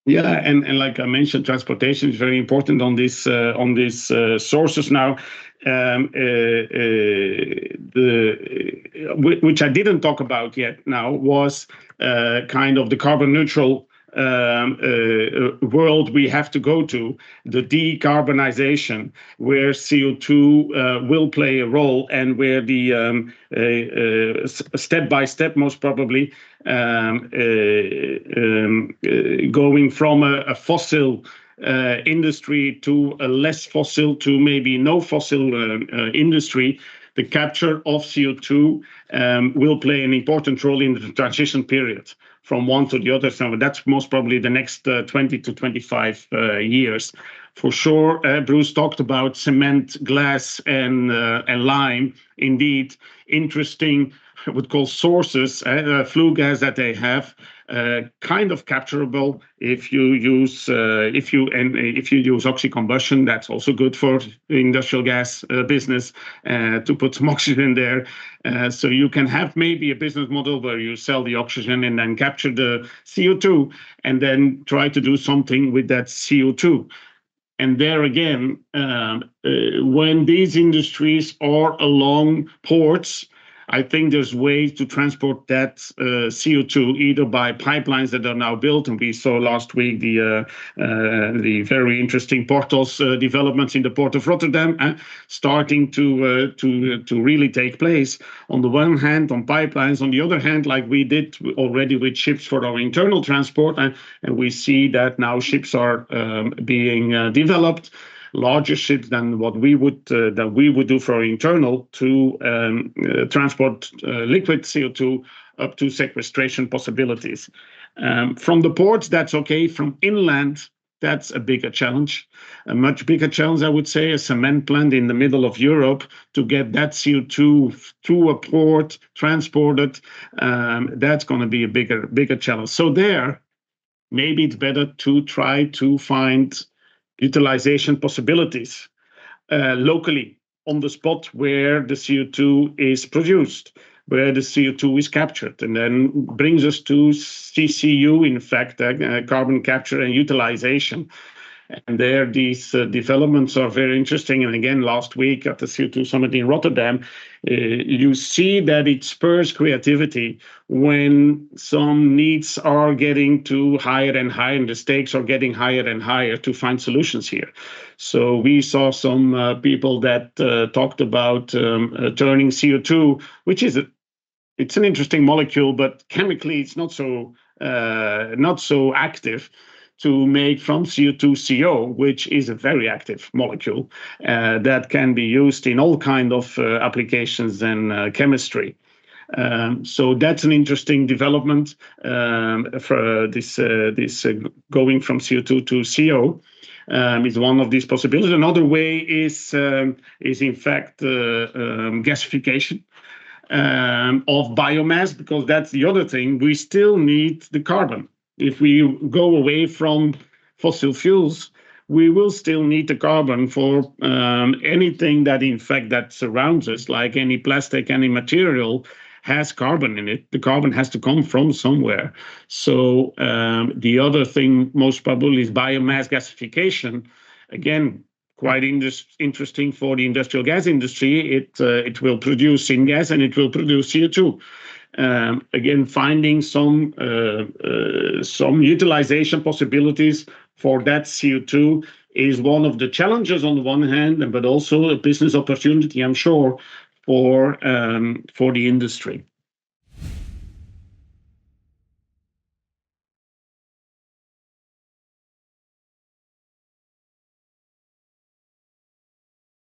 Yeah, and like I mentioned, transportation is very important on this sources now. Which I didn't talk about yet now was kind of the carbon neutral world we have to go to, the decarbonization, where CO2 will play a role, and where the step by step, most probably, going from a fossil industry to a less fossil to maybe no fossil industry, the capture of CO2 will play an important role in the transition period from one to the other. So that's most probably the next 20 to 25 years. For sure, Bruce talked about cement, glass, and lime. Indeed, interesting, I would call sources, flue gas that they have, kind of capturable if you use oxy-combustion. That's also good for the industrial gas business, to put some oxygen there. So you can have maybe a business model where you sell the oxygen and then capture the CO2 and then try to do something with that CO2. And there again, when these industries are along ports, I think there's ways to transport that CO2 either by pipelines that are now built, and we saw last week the very interesting Portos developments in the port of Rotterdam starting to really take place. On the one hand, on pipelines; on the other hand, like we did already with ships for our internal transport, and we see that now ships are being developed. Larger ships than what we would do for our internal to transport liquid CO2 up to sequestration possibilities. From the ports, that's okay. From inland, that's a bigger challenge, a much bigger challenge, I would say. A cement plant in the middle of Europe, to get that CO2 through a port, transported, that's going to be a bigger challenge. So there, maybe it's better to try to find utilization possibilities locally on the spot where the CO2 is produced, where the CO2 is captured, and then brings us to CCU, in fact, carbon capture and utilization. And there, these developments are very interesting. And again, last week at the CO2 summit in Rotterdam, you see that it spurs creativity when some needs are getting to higher and higher, and the stakes are getting higher and higher to find solutions here. So we saw some people that talked about turning CO2, which is it's an interesting molecule, but chemically it's not so active, to make from CO2 CO, which is a very active molecule that can be used in all kinds of applications and chemistry. So that's an interesting development for this going from CO2 to CO. Is one of these possibilities. Another way is in fact gasification of biomass, because that's the other thing. We still need the carbon. If we go away from fossil fuels, we will still need the carbon for anything that, in fact, that surrounds us, like any plastic, any material has carbon in it. The carbon has to come from somewhere. So the other thing, most probably, is biomass gasification. Again, quite interesting for the industrial gas industry. It will produce syngas and it will produce CO2. Again, finding some utilization possibilities for that CO2 is one of the challenges on the one hand, but also a business opportunity, I'm sure, for the industry.